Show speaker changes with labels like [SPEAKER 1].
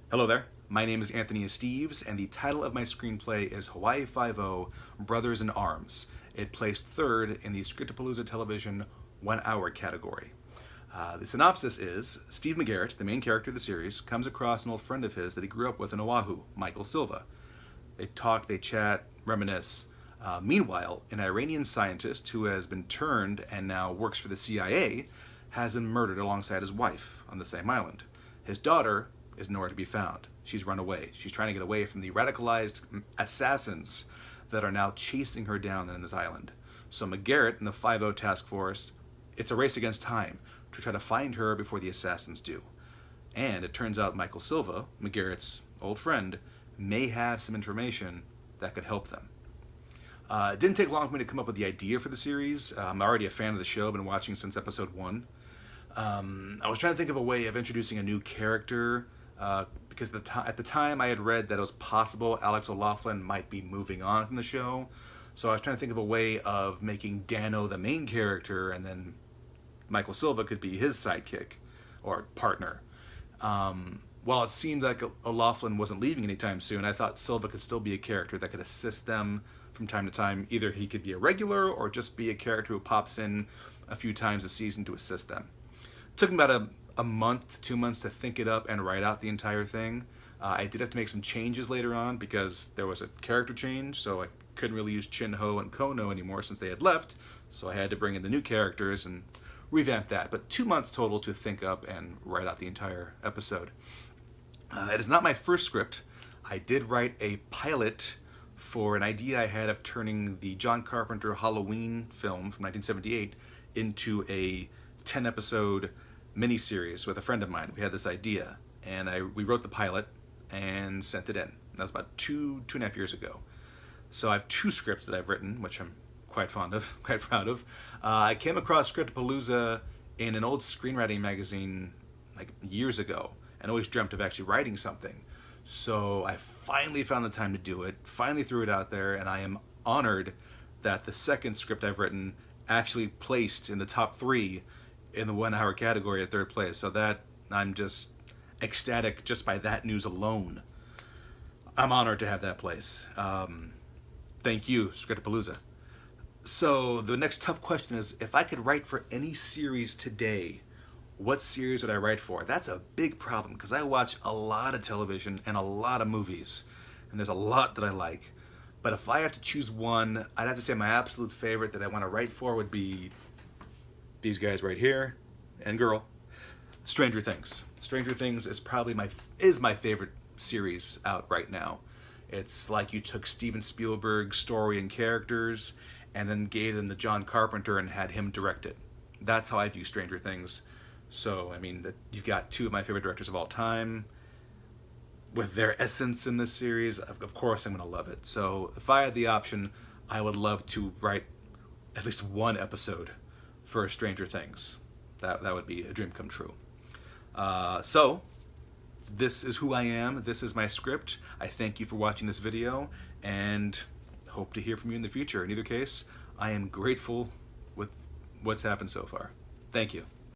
[SPEAKER 1] Hello there, my name is Anthony Esteves, and the title of my screenplay is Hawaii Five-0, Brothers in Arms. It placed third in the Scriptapalooza Television 1 hour category. The synopsis is, Steve McGarrett, the main character of the series, comes across an old friend of his that he grew up with in Oahu, Michael Silva. They talk, they chat, reminisce. Meanwhile, an Iranian scientist who has been turned and now works for the CIA has been murdered alongside his wife on the same island. His daughter is nowhere to be found. She's run away. She's trying to get away from the radicalized assassins that are now chasing her down on this island. So McGarrett and the 5-0 task force, it's a race against time to try to find her before the assassins do. And it turns out Michael Silva, McGarrett's old friend, may have some information that could help them. It didn't take long for me to come up with the idea for the series. I'm already a fan of the show, been watching since episode 1. I was trying to think of a way of introducing a new character, because at the time I had read that it was possible Alex O'Loughlin might be moving on from the show. So I was trying to think of a way of making Dano the main character, and then Michael Silva could be his sidekick or partner. While it seemed like O'Loughlin wasn't leaving anytime soon, I thought Silva could still be a character that could assist them from time to time. Either he could be a regular or just be a character who pops in a few times a season to assist them. It took me about a month, 2 months to think it up and write out the entire thing. I did have to make some changes later on because there was a character change, so I couldn't really use Chin-Ho and Kono anymore since they had left, so I had to bring in the new characters and revamp that. But 2 months total to think up and write out the entire episode. It is not my first script. I did write a pilot for an idea I had of turning the John Carpenter Halloween film from 1978 into a 10-episode miniseries with a friend of mine. We had this idea, and we wrote the pilot and sent it in. That was about two and a half years ago. So I have 2 scripts that I've written, which I'm quite fond of, quite proud of. I came across Scriptapalooza in an old screenwriting magazine like years ago, and always dreamt of actually writing something. So I finally found the time to do it, finally threw it out there, and I am honored that the second script I've written actually placed in the top 3 in the 1 hour category at 3rd place. So that, I'm just ecstatic just by that news alone. I'm honored to have that place. Thank you, Scriptapalooza. So the next tough question is, if I could write for any series today, what series would I write for? That's a big problem because I watch a lot of television and a lot of movies, and there's a lot that I like. But if I have to choose one, I'd have to say my absolute favorite that I want to write for would be these guys right here, and girl, Stranger Things. Stranger Things is probably my favorite series out right now. It's like you took Steven Spielberg's story and characters and then gave them to John Carpenter and had him direct it. That's how I view Stranger Things. So, I mean, you've got 2 of my favorite directors of all time. With their essence in this series, of course I'm going to love it. So, if I had the option, I would love to write at least 1 episode for Stranger Things. That would be a dream come true. So, this is who I am. This is my script. I thank you for watching this video, and hope to hear from you in the future. In either case, I am grateful with what's happened so far. Thank you.